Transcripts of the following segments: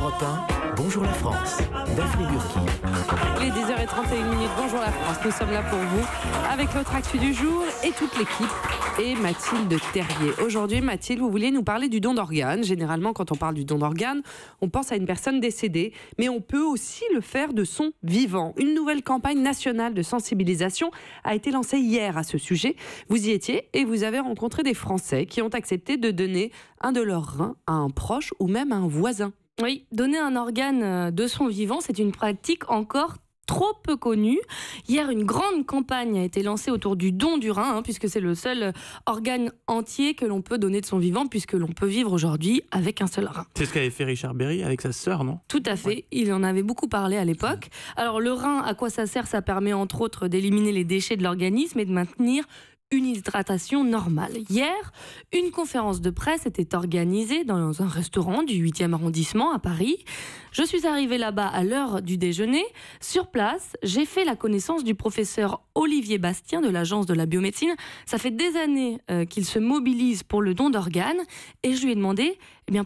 Europe 1, bonjour la France, Daphné Burki. Il est 10h31, bonjour la France, nous sommes là pour vous avec notre actu du jour et toute l'équipe et Mathilde Terrier. Aujourd'hui Mathilde, vous vouliez nous parler du don d'organes. Généralement quand on parle du don d'organes, on pense à une personne décédée, mais on peut aussi le faire de son vivant. Une nouvelle campagne nationale de sensibilisation a été lancée hier à ce sujet. Vous y étiez et vous avez rencontré des Français qui ont accepté de donner un de leurs reins à un proche ou même à un voisin. Oui, donner un organe de son vivant, c'est une pratique encore trop peu connue. Hier, une grande campagne a été lancée autour du don du rein, puisque c'est le seul organe entier que l'on peut donner de son vivant, puisque l'on peut vivre aujourd'hui avec un seul rein. C'est ce qu'avait fait Richard Berry avec sa sœur, non ? Tout à fait, ouais. Il en avait beaucoup parlé à l'époque. Alors le rein, à quoi ça sert ? Ça permet entre autres d'éliminer les déchets de l'organisme et de maintenir une hydratation normale. Hier, une conférence de presse était organisée dans un restaurant du 8e arrondissement à Paris. Je suis arrivée là-bas à l'heure du déjeuner. Sur place, j'ai fait la connaissance du professeur Olivier Bastien de l'Agence de la biomédecine. Ça fait des années qu'il se mobilise pour le don d'organes et je lui ai demandé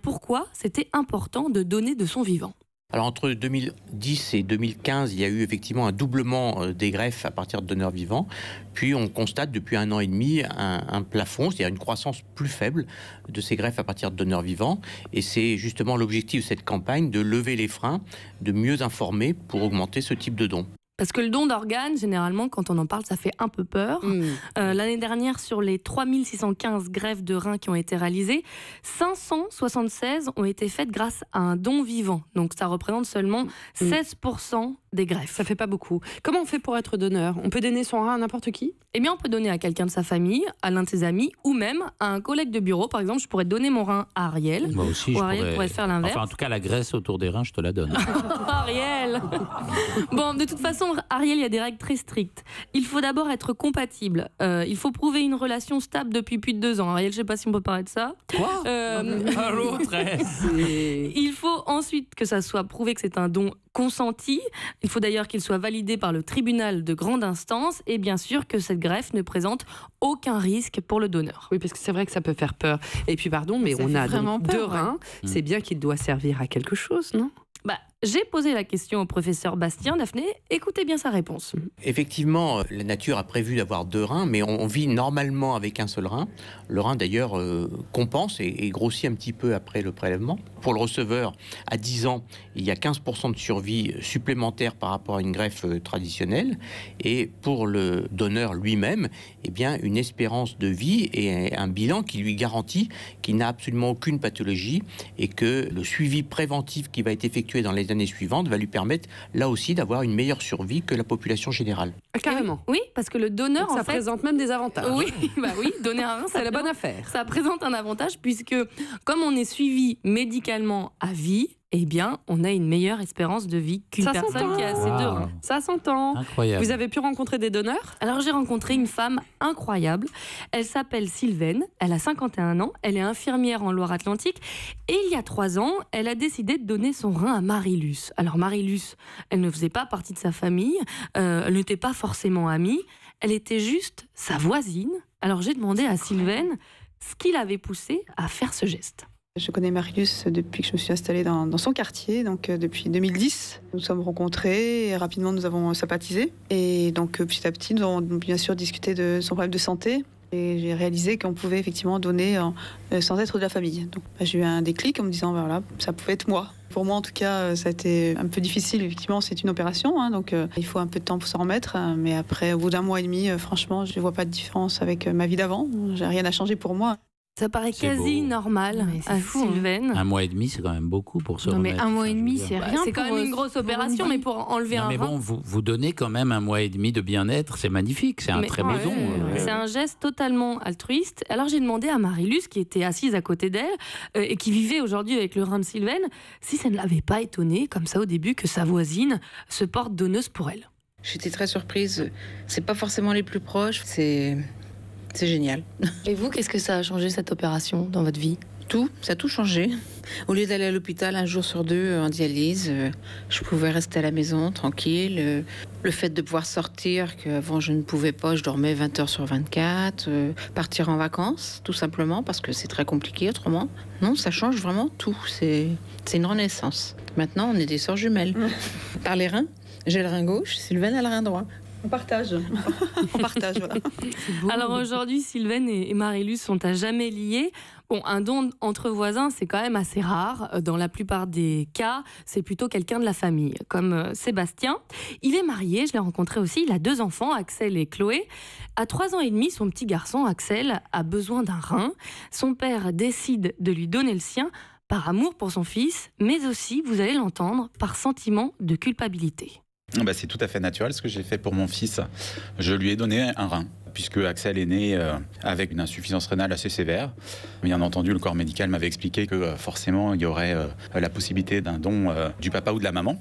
pourquoi c'était important de donner de son vivant. Alors entre 2010 et 2015, il y a eu effectivement un doublement des greffes à partir de donneurs vivants. Puis on constate depuis 1 an et demi un plafond, c'est-à-dire une croissance plus faible de ces greffes à partir de donneurs vivants. Et c'est justement l'objectif de cette campagne, de lever les freins, de mieux informer pour augmenter ce type de don. Parce que le don d'organes, généralement, quand on en parle, ça fait un peu peur. L'année dernière, sur les 3615 greffes de reins qui ont été réalisées, 576 ont été faites grâce à un don vivant. Donc ça représente seulement 16% des greffes. Ça fait pas beaucoup. Comment on fait pour être donneur ? On peut donner son rein à n'importe qui ? On peut donner à quelqu'un de sa famille, à l'un de ses amis, ou même à un collègue de bureau. Par exemple, je pourrais donner mon rein à Ariel. Moi aussi, ou Ariel pourrait faire l'inverse. Enfin, en tout cas, la graisse autour des reins, je te la donne. Ariel. Bon, de toute façon, Ariel, il y a des règles très strictes. Il faut d'abord être compatible. Il faut prouver une relation stable depuis plus de 2 ans. Ariel, je ne sais pas si on peut parler de ça. Quoi l'autre. Il faut ensuite que ça soit prouvé que c'est un don consenti. Il faut d'ailleurs qu'il soit validé par le tribunal de grande instance et bien sûr que cette greffe ne présente aucun risque pour le donneur. Oui, parce que c'est vrai que ça peut faire peur. Et puis pardon, mais on a donc 2 reins. Ouais. C'est bien qu'il doit servir à quelque chose, non ? J'ai posé la question au professeur Bastien. Daphné, écoutez bien sa réponse. Effectivement, la nature a prévu d'avoir 2 reins, mais on vit normalement avec un seul rein. Le rein, d'ailleurs, compense et grossit un petit peu après le prélèvement. Pour le receveur, à 10 ans, il y a 15% de survie supplémentaire par rapport à une greffe traditionnelle. Et pour le donneur lui-même, une espérance de vie et un bilan qui lui garantit qu'il n'a absolument aucune pathologie et que le suivi préventif qui va être effectué dans les années suivantes va lui permettre là aussi d'avoir une meilleure survie que la population générale. Carrément. Oui, parce que le donneur, ça présente même des avantages. Oui, donner un rein, c'est la bonne affaire. Ça présente un avantage puisque comme on est suivi médicalement à vie, on a une meilleure espérance de vie qu'une personne qui a ses 2 reins. Ça s'entend. Incroyable. Vous avez pu rencontrer des donneurs ? Alors j'ai rencontré une femme incroyable. Elle s'appelle Sylvaine, elle a 51 ans, elle est infirmière en Loire-Atlantique et il y a 3 ans, elle a décidé de donner son rein à Marilus. Alors Marilus, elle ne faisait pas partie de sa famille, elle n'était pas forcément amie, elle était juste sa voisine. Alors j'ai demandé à Sylvaine ce qui l'avait poussée à faire ce geste. Je connais Marilus depuis que je me suis installée dans son quartier, donc depuis 2010. Nous nous sommes rencontrés et rapidement nous avons sympathisé. Et donc petit à petit, nous avons bien sûr discuté de son problème de santé. Et j'ai réalisé qu'on pouvait effectivement donner sans être de la famille. Donc j'ai eu un déclic en me disant, voilà, ça pouvait être moi. Pour moi, en tout cas, ça a été un peu difficile. Effectivement, c'est une opération, donc il faut un peu de temps pour s'en remettre. Mais après, au bout d'1 mois et demi, franchement, je ne vois pas de différence avec ma vie d'avant. J'ai rien à changer pour moi. Ça paraît quasi normal à Sylvaine. 1 mois et demi, c'est quand même beaucoup pour se remettre. Mais 1 mois et demi, c'est rien. C'est quand même une grosse opération, mais pour enlever un rein. Mais bon, vous donnez quand même 1 mois et demi de bien-être, c'est magnifique, c'est un très beau don. C'est un geste totalement altruiste. Alors j'ai demandé à Marilus, qui était assise à côté d'elle et qui vivait aujourd'hui avec le rein de Sylvaine, si ça ne l'avait pas étonnée, comme ça au début, que sa voisine se porte donneuse pour elle. J'étais très surprise. C'est pas forcément les plus proches, c'est génial. Et vous, qu'est-ce que ça a changé cette opération dans votre vie ? Tout, ça a tout changé. Au lieu d'aller à l'hôpital un jour sur deux en dialyse, je pouvais rester à la maison tranquille. Le fait de pouvoir sortir, qu'avant je ne pouvais pas, je dormais 20 heures sur 24, partir en vacances, tout simplement, parce que c'est très compliqué autrement. Non, ça change vraiment tout. C'est une renaissance. Maintenant, on est des sœurs jumelles. Par les reins, j'ai le rein gauche, Sylvaine a le rein droit. On partage. On partage, voilà. Alors aujourd'hui, Sylvaine et Marie-Luce sont à jamais liées. Bon, un don entre voisins, c'est quand même assez rare. Dans la plupart des cas, c'est plutôt quelqu'un de la famille, comme Sébastien. Il est marié, je l'ai rencontré aussi, il a 2 enfants, Axel et Chloé. À 3 ans et demi, son petit garçon, Axel, a besoin d'un rein. Son père décide de lui donner le sien, par amour pour son fils, mais aussi, vous allez l'entendre, par sentiment de culpabilité. C'est tout à fait naturel ce que j'ai fait pour mon fils. Je lui ai donné un rein, puisque Axel est né avec une insuffisance rénale assez sévère. Bien entendu, le corps médical m'avait expliqué que forcément, il y aurait la possibilité d'un don du papa ou de la maman.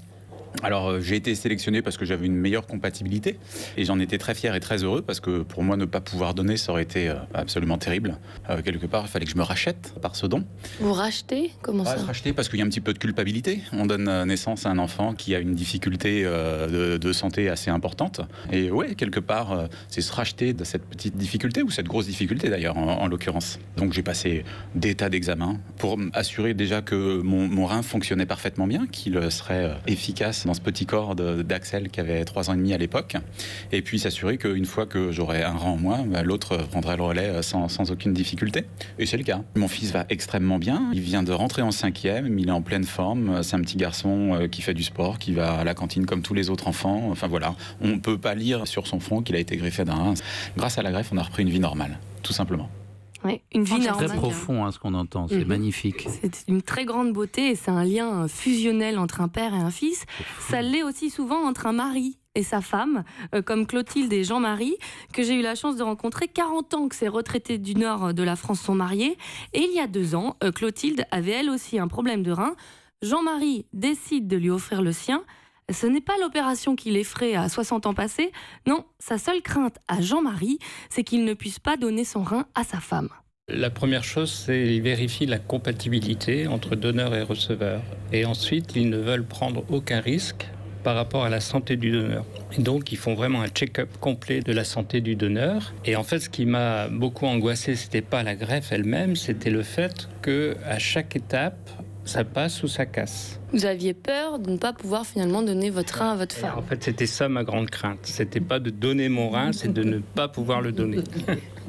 Alors j'ai été sélectionné parce que j'avais une meilleure compatibilité et j'en étais très fier et très heureux parce que pour moi ne pas pouvoir donner ça aurait été absolument terrible. Quelque part il fallait que je me rachète par ce don. Vous rachetez? Comment ça? Racheter parce qu'il y a un petit peu de culpabilité. On donne naissance à un enfant qui a une difficulté de santé assez importante et ouais, quelque part c'est se racheter de cette petite difficulté ou cette grosse difficulté d'ailleurs en l'occurrence. Donc j'ai passé des tas d'examens pour assurer déjà que mon rein fonctionnait parfaitement bien, qu'il serait efficace dans ce petit corps d'Axel qui avait 3 ans et demi à l'époque, et puis s'assurer qu'une fois que j'aurais un rein en moins, l'autre prendrait le relais sans aucune difficulté. Et c'est le cas. Mon fils va extrêmement bien, il vient de rentrer en 5e, il est en pleine forme, c'est un petit garçon qui fait du sport, qui va à la cantine comme tous les autres enfants, enfin voilà, on ne peut pas lire sur son front qu'il a été greffé d'un rein. Grâce à la greffe, on a repris une vie normale, tout simplement. Ouais, une vie normale. C'est très profond ce qu'on entend, c'est magnifique. C'est une très grande beauté et c'est un lien fusionnel entre un père et un fils. Ça l'est aussi souvent entre un mari et sa femme, comme Clotilde et Jean-Marie, que j'ai eu la chance de rencontrer. 40 ans que ces retraités du nord de la France sont mariés. Et il y a 2 ans, Clotilde avait elle aussi un problème de rein. Jean-Marie décide de lui offrir le sien. Ce n'est pas l'opération qui l'effraie à 60 ans passés. Non, sa seule crainte à Jean-Marie, c'est qu'il ne puisse pas donner son rein à sa femme. La première chose, c'est qu'il vérifie la compatibilité entre donneur et receveur. Et ensuite, ils ne veulent prendre aucun risque par rapport à la santé du donneur. Et donc, ils font vraiment un check-up complet de la santé du donneur. Et en fait, ce qui m'a beaucoup angoissé, c'était pas la greffe elle-même, c'était le fait qu'à chaque étape, ça passe ou ça casse. Vous aviez peur de ne pas pouvoir finalement donner votre rein à votre femme. En fait, c'était ça ma grande crainte. C'était pas de donner mon rein, c'est de ne pas pouvoir le donner.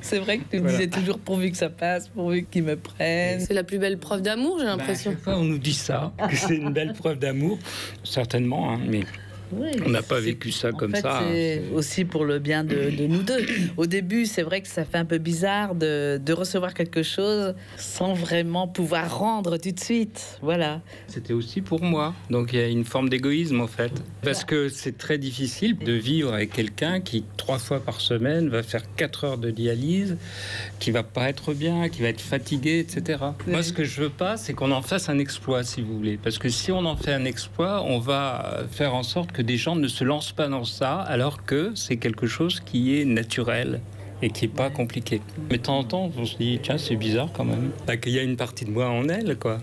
C'est vrai que tu disais toujours pourvu que ça passe, pourvu qu'ils me prennent. C'est la plus belle preuve d'amour, j'ai l'impression. À chaque fois, on nous dit ça, que c'est une belle preuve d'amour. Certainement, mais... Oui, on n'a pas vécu ça comme ça. C'est aussi pour le bien de nous deux. Au début, c'est vrai que ça fait un peu bizarre de recevoir quelque chose sans vraiment pouvoir rendre tout de suite. Voilà. C'était aussi pour moi. Donc il y a une forme d'égoïsme en fait. Parce que c'est très difficile de vivre avec quelqu'un qui 3 fois par semaine va faire 4 heures de dialyse, qui va pas être bien, qui va être fatigué, etc. Moi, ce que je veux pas, c'est qu'on en fasse un exploit, si vous voulez. Parce que si on en fait un exploit, on va faire en sorte que des gens ne se lancent pas dans ça alors que c'est quelque chose qui est naturel et qui n'est pas compliqué. Mais de temps en temps, on se dit, tiens, c'est bizarre quand même. Qu'il y a une partie de moi en elle, quoi.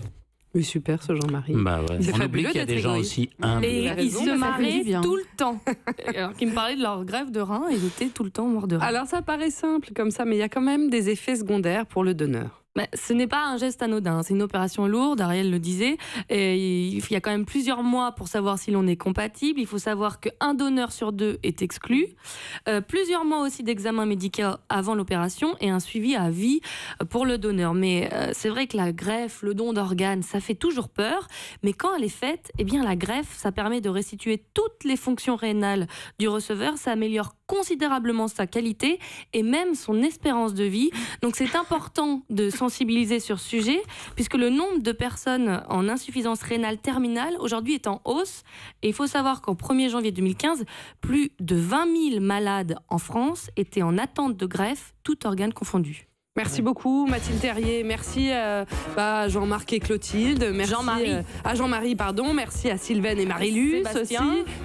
Mais super ce Jean-Marie. Bah ouais. On oublie qu'il y a des gens aussi humbles. Et ils se marraient tout le temps. Alors qu'ils me parlaient de leur greffe de rein, ils étaient tout le temps morts de rein. Alors ça paraît simple comme ça, mais il y a quand même des effets secondaires pour le donneur. Mais ce n'est pas un geste anodin, c'est une opération lourde, Ariel le disait, et il y a quand même plusieurs mois pour savoir si l'on est compatible, il faut savoir qu'un donneur sur 2 est exclu, plusieurs mois aussi d'examen médical avant l'opération et un suivi à vie pour le donneur. Mais c'est vrai que la greffe, le don d'organes, ça fait toujours peur, mais quand elle est faite, eh bien la greffe, ça permet de restituer toutes les fonctions rénales du receveur, ça améliore considérablement sa qualité et même son espérance de vie. Donc c'est important de sensibiliser sur ce sujet, puisque le nombre de personnes en insuffisance rénale terminale aujourd'hui est en hausse. Et il faut savoir qu'en 1er janvier 2015, plus de 20 000 malades en France étaient en attente de greffe, tout organe confondu. Merci beaucoup Mathilde Terrier, merci à Jean-Marc et Clotilde, merci à Jean-Marie, merci à Sylvaine et Marie-Luce aussi,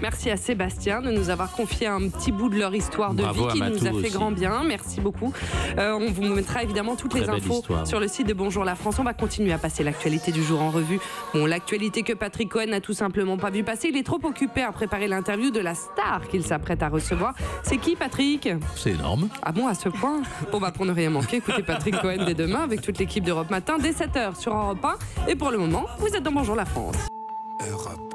merci à Sébastien de nous avoir confié un petit bout de leur histoire de vie qui nous a fait grand bien, merci beaucoup. On vous mettra évidemment toutes les infos sur le site de Bonjour la France. On va continuer à passer l'actualité du jour en revue. Bon, l'actualité que Patrick Cohen n'a tout simplement pas vu passer, il est trop occupé à préparer l'interview de la star qu'il s'apprête à recevoir. C'est qui Patrick ? C'est énorme. Ah bon, à ce point ? Bon pour ne rien manquer, écoutez Patrick Cohen dès demain avec toute l'équipe d'Europe Matin dès 7h sur Europe 1. Et pour le moment, vous êtes dans Bonjour la France. Europe